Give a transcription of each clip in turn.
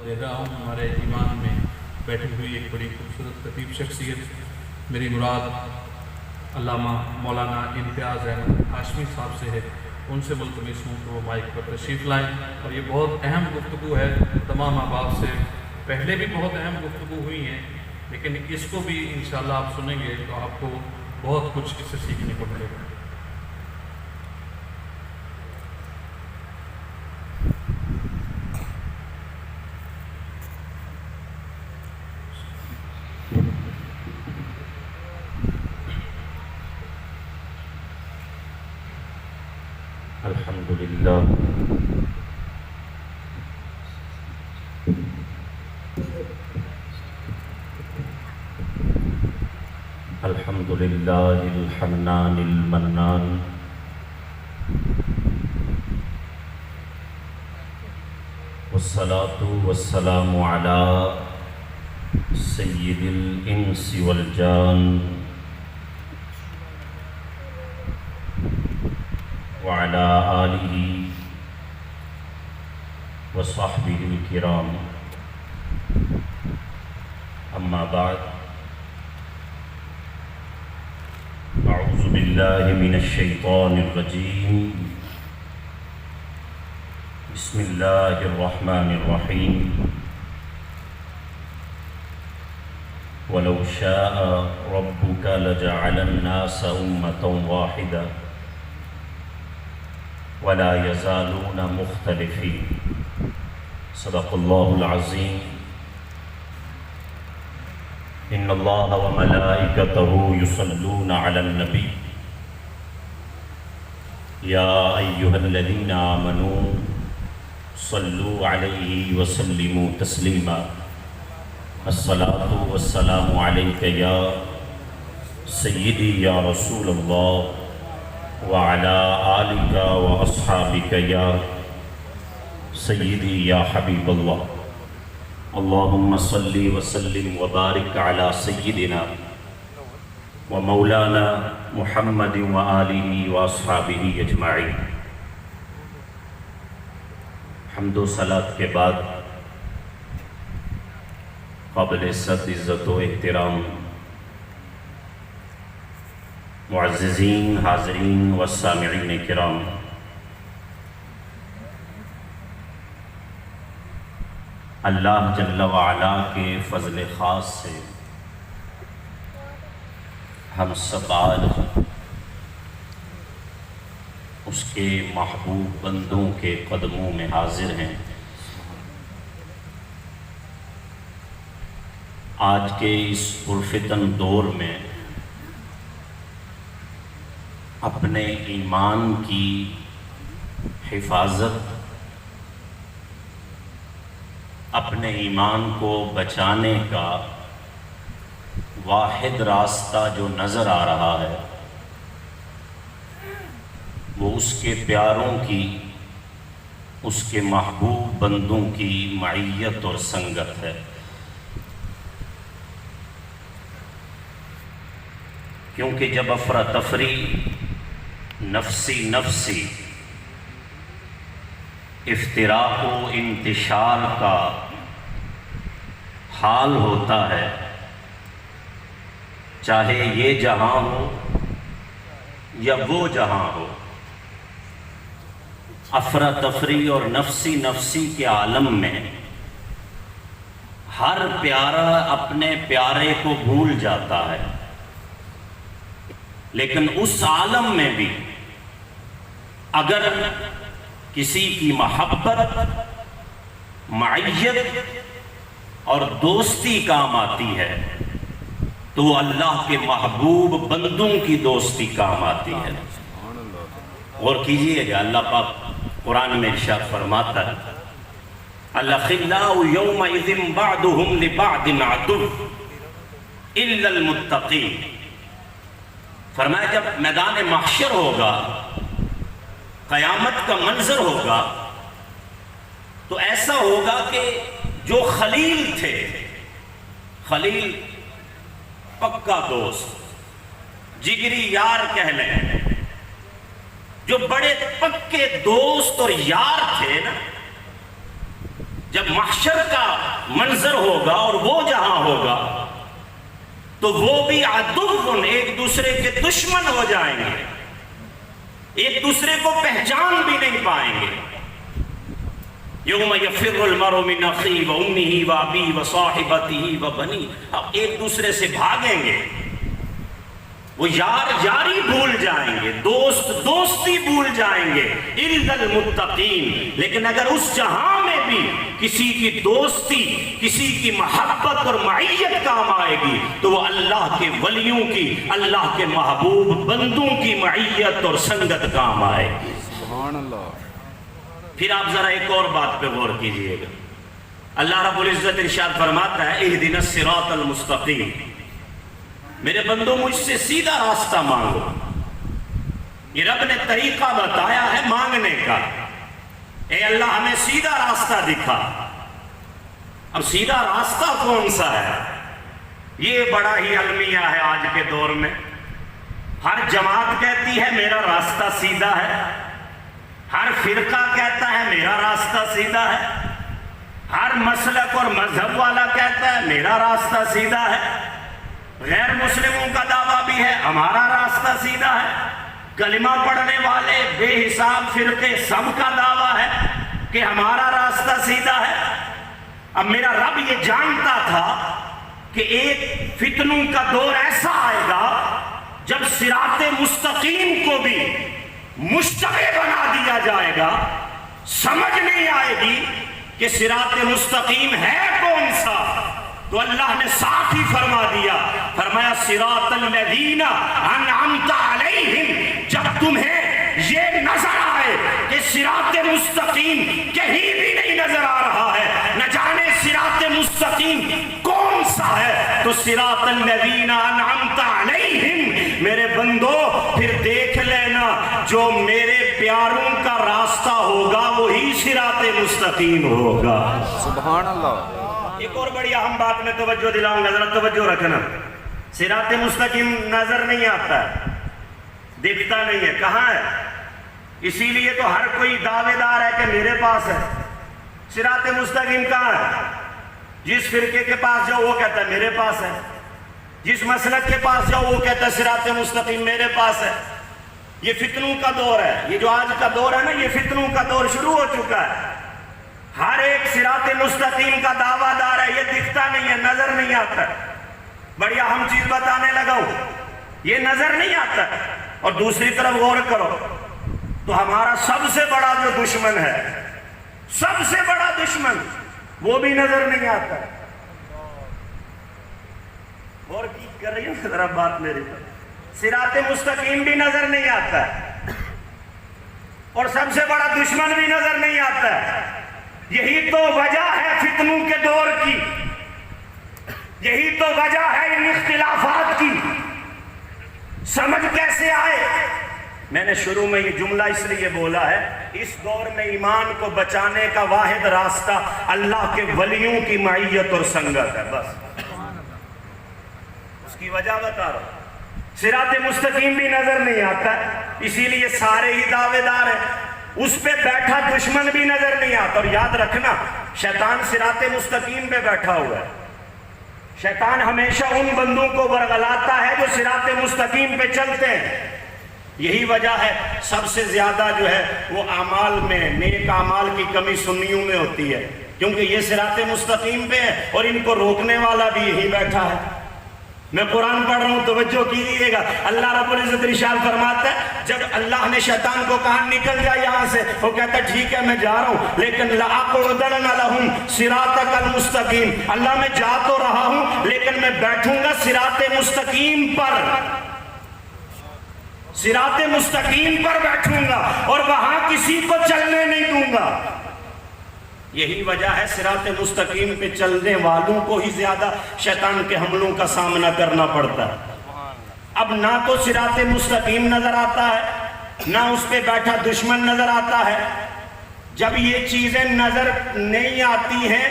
دے رہا ہوں۔ ہمارے ایمان میں بیٹھی ہوئی ایک بڑی خوبصورت لطیف شخصیت میری مراد علامہ مولانا امتیاز احمد ہاشمی صاحب سے ہے، ان سے ملتمس ہوں کہ وہ مائک پر تشریف لائیں۔ اور یہ بہت اہم گفتگو ہے، تمام احباب سے پہلے بھی بہت اہم گفتگو ہوئی ہیں، لیکن اس کو بھی انشاءاللہ آپ سنیں گے تو آپ کو بہت کچھ اس سے سیکھنے کو ملے گا۔ الحمدللہ الحمدللہ الحنان المنان والصلاة والسلام على سید الانس والجان وعلى آلہ وصحبہ الکرام، اما بعد، اعوذ باللہ من الشیطان الرجیم، بسم اللہ الرحمن الرحیم، ولو شاء ربک لجعل الناس امة واحدة ولا يزالون مختلفين، صدق اللہ العظیم۔ ان اللہ وملائکته یصلون علی النبی یا ایہا الذین آمنوا صلوا علیہ وسلموا تسلیما، الصلاة والسلام علیک یا سیدی یا رسول اللہ وعلى آلك وأصحابك يا سيدي يا حبيب الله، اللهم صل وسلم وبارك على سيدنا ومولانا محمد وآله وأصحابه أجمعين۔ حمد و صلاة کے بعد قابل صد عزت و احترام معززین، حاضرین و سامعین کرام، اللہ جل وعلا کے فضل خاص سے ہم سب آج اس کے محبوب بندوں کے قدموں میں حاضر ہیں۔ آج کے اس پرفتن دور میں اپنے ایمان کی حفاظت، اپنے ایمان کو بچانے کا واحد راستہ جو نظر آ رہا ہے وہ اس کے پیاروں کی، اس کے محبوب بندوں کی معیت اور سنگت ہے۔ کیونکہ جب افراتفری، نفسی نفسی، افتراق و انتشار کا حال ہوتا ہے، چاہے یہ جہاں ہو یا وہ جہاں ہو، افراتفری اور نفسی نفسی کے عالم میں ہر پیارا اپنے پیارے کو بھول جاتا ہے، لیکن اس عالم میں بھی اگر کسی کی محبت، معیت اور دوستی کام آتی ہے تو اللہ کے محبوب بندوں کی دوستی کام آتی ہے۔ غور کیجئے کہ اللہ پاک قرآن میں ارشاد فرماتا ہے، الأخلاء يومئذ بعضهم لبعض عدو إلا المتقين۔ فرمایا جب میدان محشر ہوگا، قیامت کا منظر ہوگا، تو ایسا ہوگا کہ جو خلیل تھے، خلیل پکا دوست، جگری یار کہہ لیں، جو بڑے پکے دوست اور یار تھے نا، جب محشر کا منظر ہوگا اور وہ جہاں ہوگا تو وہ بھی عدو، ایک دوسرے کے دشمن ہو جائیں گے، ایک دوسرے کو پہچان بھی نہیں پائیں گے۔ یوم یفر المرء من اخیہ وامہ وابیہ وصاحبتہ وبنیہ، اب ایک دوسرے سے بھاگیں گے، وہ یار یاری بھول جائیں گے، دوست دوستی بھول جائیں گے، الا المتقین۔ لیکن اگر اس جہاں میں بھی کسی کی دوستی، کسی کی محبت اور معیت کام آئے گی تو وہ اللہ کے ولیوں کی، اللہ کے محبوب بندوں کی معیت اور سنگت کام آئے گی۔ سبحان اللہ۔ پھر آپ ذرا ایک اور بات پہ غور کیجئے گا، اللہ رب العزت ارشاد فرماتا ہے اہدنا الصراط المستقیم، میرے بندوں مجھ سے سیدھا راستہ مانگو۔ یہ رب نے طریقہ بتایا ہے مانگنے کا، اے اللہ ہمیں سیدھا راستہ دکھا۔ اب سیدھا راستہ کون سا ہے؟ یہ بڑا ہی المیہ ہے آج کے دور میں۔ ہر جماعت کہتی ہے میرا راستہ سیدھا ہے، ہر فرقہ کہتا ہے میرا راستہ سیدھا ہے، ہر مسلک اور مذہب والا کہتا ہے میرا راستہ سیدھا ہے، غیر مسلموں کا دعویٰ بھی ہے ہمارا راستہ سیدھا ہے، کلمہ پڑھنے والے بے حساب فرقے سب کا دعویٰ ہے کہ ہمارا راستہ سیدھا ہے۔ اب میرا رب یہ جانتا تھا کہ ایک فتنوں کا دور ایسا آئے گا جب صراط مستقیم کو بھی مشتبہ بنا دیا جائے گا، سمجھ نہیں آئے گی کہ صراط مستقیم ہے کون سا، تو اللہ نے صاف ہی فرما دیا، فرمایا صراط الذین انعمت علیہم۔ جب تمہیں یہ نظر آئے کہ صراط مستقیم کہیں بھی نہیں نظر آ رہا ہے، نہ جانے صراط مستقیم کون سا ہے، تو صراط الذین انعمت علیہم، میرے بندو پھر دیکھ لینا جو میرے پیاروں کا راستہ ہوگا وہی صراط مستقیم ہوگا۔ سبحان اللہ۔ ایک اور بڑی اہم بات میں توجہ دلاؤں گا، ذرا توجہ رکھنا۔ صراط مستقیم نظر نہیں آتا ہے، دکھتا نہیں ہے، کہاں ہے؟ اسی لیے تو ہر کوئی دعوے دار ہے کہ میرے پاس ہے۔ صراط مستقیم کہاں ہے؟ جس فرقے کے پاس جاؤ وہ کہتا ہے میرے پاس ہے، جس مسلک کے پاس جاؤ وہ کہتا ہے صراط مستقیم میرے پاس ہے۔ یہ فتنوں کا دور ہے، یہ جو آج کا دور ہے نا، یہ فتنوں کا دور شروع ہو چکا ہے۔ ہر ایک صراط مستقیم کا دعویٰ دار ہے، یہ دکھتا نہیں ہے، نظر نہیں آتا۔ بڑی اہم چیز بتانے لگا ہوں، یہ نظر نہیں آتا۔ اور دوسری طرف غور کرو تو ہمارا سب سے بڑا جو دشمن ہے، سب سے بڑا دشمن، وہ بھی نظر نہیں آتا۔ غور کی کر رہی ہے ذرا بات میری پر، صراط مستقیم بھی نظر نہیں آتا ہے اور سب سے بڑا دشمن بھی نظر نہیں آتا ہے۔ یہی تو وجہ ہے فتنوں کے دور کی، یہی تو وجہ ہے ان اختلافات کی۔ سمجھ کیسے آئے؟ میں نے شروع میں یہ جملہ اس لیے بولا ہے، اس دور میں ایمان کو بچانے کا واحد راستہ اللہ کے ولیوں کی معیت اور سنگت ہے، بس اس کی وجہ بتا رہا ہوں۔ صراط مستقیم بھی نظر نہیں آتا، اسی لیے سارے ہی دعوے دار ہیں، اس پہ بیٹھا دشمن بھی نظر نہیں آتا۔ اور یاد رکھنا شیطان صراط مستقیم پہ بیٹھا ہوا ہے، شیطان ہمیشہ ان بندوں کو ورغلاتا ہے جو صراط مستقیم پہ چلتے ہیں۔ یہی وجہ ہے سب سے زیادہ جو ہے وہ اعمال میں، نیک اعمال کی کمی سنیوں میں ہوتی ہے، کیونکہ یہ صراط مستقیم پہ ہے اور ان کو روکنے والا بھی یہی بیٹھا ہے۔ میں قرآن پڑھ رہا ہوں، توجہ کیجیے گا۔ اللہ رب العزت ارشاد فرماتا ہے جب اللہ نے شیطان کو کہا نکل جا یہاں سے، وہ کہتا ہے ٹھیک ہے میں جا رہا ہوں، لیکن لَأَقْعُدَنَّ لَهُمْ صِرَاطَكَ الْمُسْتَقِيمَ، اللہ میں جا تو رہا ہوں لیکن میں بیٹھوں گا صراط مستقیم پر، صراط مستقیم پر بیٹھوں گا اور وہاں کسی کو چلنے نہیں دوں گا۔ یہی وجہ ہے صراط مستقیم پہ چلنے والوں کو ہی زیادہ شیطان کے حملوں کا سامنا کرنا پڑتا ہے۔ اب نہ تو صراط مستقیم نظر آتا ہے، نہ اس پہ بیٹھا دشمن نظر آتا ہے۔ جب یہ چیزیں نظر نہیں آتی ہیں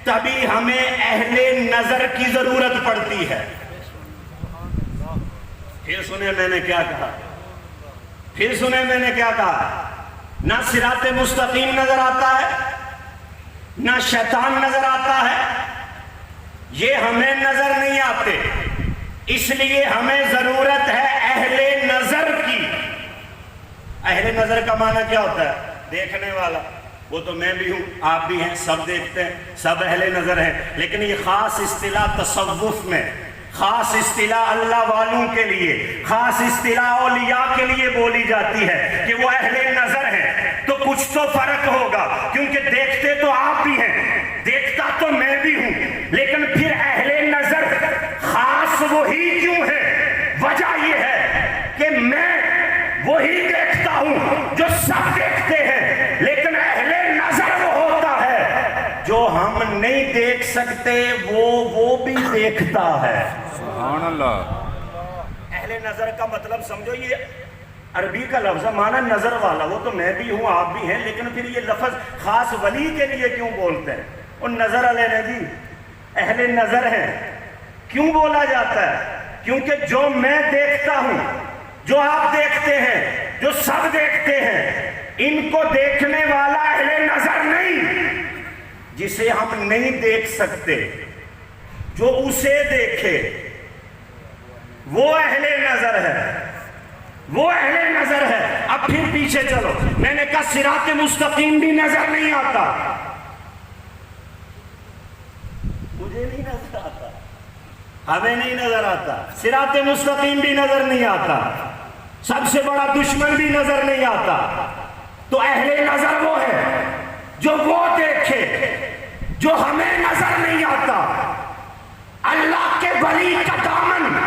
تبھی ہمیں اہل نظر کی ضرورت پڑتی ہے۔ پھر سنیں میں نے کیا کہا، پھر سنیں میں نے کیا کہا، نہ صراط مستقیم نظر آتا ہے، نہ شیطان نظر آتا ہے، یہ ہمیں نظر نہیں آتے، اس لیے ہمیں ضرورت ہے اہل نظر کی۔ اہل نظر کا معنی کیا ہوتا ہے؟ دیکھنے والا۔ وہ تو میں بھی ہوں، آپ بھی ہیں، سب دیکھتے ہیں، سب اہل نظر ہیں، لیکن یہ خاص اصطلاح تصوف میں، خاص اصطلاح اللہ والوں کے لیے، خاص اصطلاح اولیاء کے لیے بولی جاتی ہے کہ وہ اہل نظر ہیں۔ تو کچھ تو فرق ہوگا، کیونکہ دیکھتے تو آپ بھی ہیں، دیکھتا تو میں بھی ہوں، لیکن پھر اہل نظر خاص وہی کیوں ہے؟ وجہ یہ ہے کہ میں وہی دیکھتا ہوں جو سب دیکھتے ہیں، لیکن اہل نظر وہ ہوتا ہے جو ہم نہیں دیکھ سکتے، وہ بھی دیکھتا ہے۔ سبحان اللہ۔ اہل نظر کا مطلب سمجھو، یہ عربی کا لفظ ہے، معنی نظر والا، وہ تو میں بھی ہوں، آپ بھی ہیں، لیکن پھر یہ لفظ خاص ولی کے لیے کیوں بولتے ہیں؟ وہ نظر علیہ جی اہل نظر ہیں، کیوں بولا جاتا ہے؟ کیونکہ جو میں دیکھتا ہوں، جو آپ دیکھتے ہیں، جو سب دیکھتے ہیں، ان کو دیکھنے والا اہل نظر نہیں، جسے ہم نہیں دیکھ سکتے، جو اسے دیکھے وہ اہل نظر ہے، وہ اہل نظر ہے۔ اب پھر پیچھے چلو، میں نے کہا صراط مستقیم بھی نظر نہیں آتا، مجھے نہیں نظر آتا، ہمیں نہیں نظر آتا، صراط مستقیم بھی نظر نہیں آتا، سب سے بڑا دشمن بھی نظر نہیں آتا۔ تو اہل نظر وہ ہے جو وہ دیکھے جو ہمیں نظر نہیں آتا۔ اللہ کے ولی کا دامن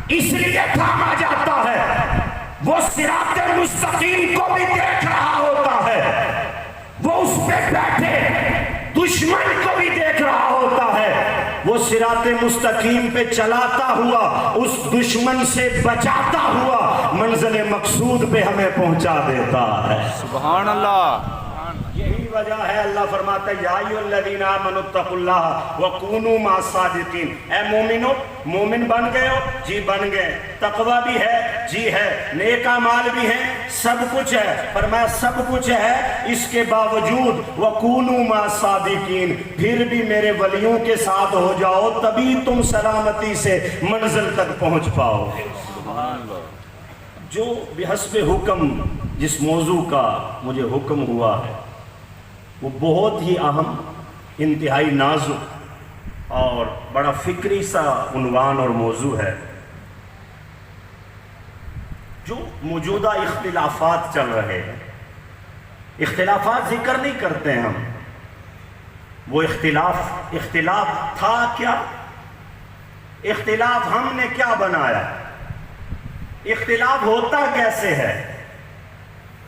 اس لیے تھاما جاتا ہے، وہ صراط مستقیم کو بھی دیکھ رہا ہوتا ہے، وہ اس پہ بیٹھے دشمن کو بھی دیکھ رہا ہوتا ہے، وہ صراط مستقیم پہ چلاتا ہوا اس دشمن سے بچاتا ہوا منزل مقصود پہ ہمیں پہنچا دیتا ہے۔ سبحان اللہ۔ یہی وجہ ہے اللہ فرماتا ہے یا ایھا الذین آمنوا اتقوا اللہ وکونوا مع الصادقین۔ اے مومنو، مومن بن گئے ہو؟ جی بن گئے۔ تقوی بھی ہے؟ جی ہے۔ نیک اعمال بھی ہیں؟ سب کچھ ہے۔ فرمایا سب کچھ ہے، اس کے باوجود وکونوا مع الصادقین، پھر بھی میرے ولیوں کے ساتھ ہو جاؤ، تبھی تم سلامتی سے منزل تک پہنچ پاؤ گے۔ جو بحسب حکم جس موضوع کا مجھے حکم ہوا ہے وہ بہت ہی اہم، انتہائی نازک اور بڑا فکری سا عنوان اور موضوع ہے۔ جو موجودہ اختلافات چل رہے ہیں، اختلافات ذکر نہیں کرتے ہیں ہم، وہ اختلاف تھا کیا؟ اختلاف ہم نے کیا بنایا؟ اختلاف ہوتا کیسے ہے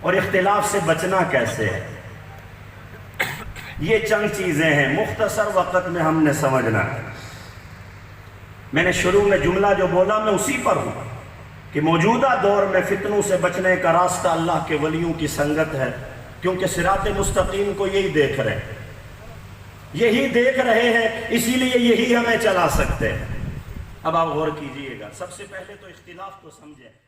اور اختلاف سے بچنا کیسے ہے؟ یہ چند چیزیں ہیں، مختصر وقت میں ہم نے سمجھنا ہے۔ میں نے شروع میں جملہ جو بولا میں اسی پر ہوں کہ موجودہ دور میں فتنوں سے بچنے کا راستہ اللہ کے ولیوں کی سنگت ہے، کیونکہ صراط مستقیم کو یہی دیکھ رہے ہیں، یہی دیکھ رہے ہیں، اسی لیے یہی ہمیں چلا سکتے ہیں۔ اب آپ غور کیجئے گا، سب سے پہلے تو اختلاف کو سمجھیں۔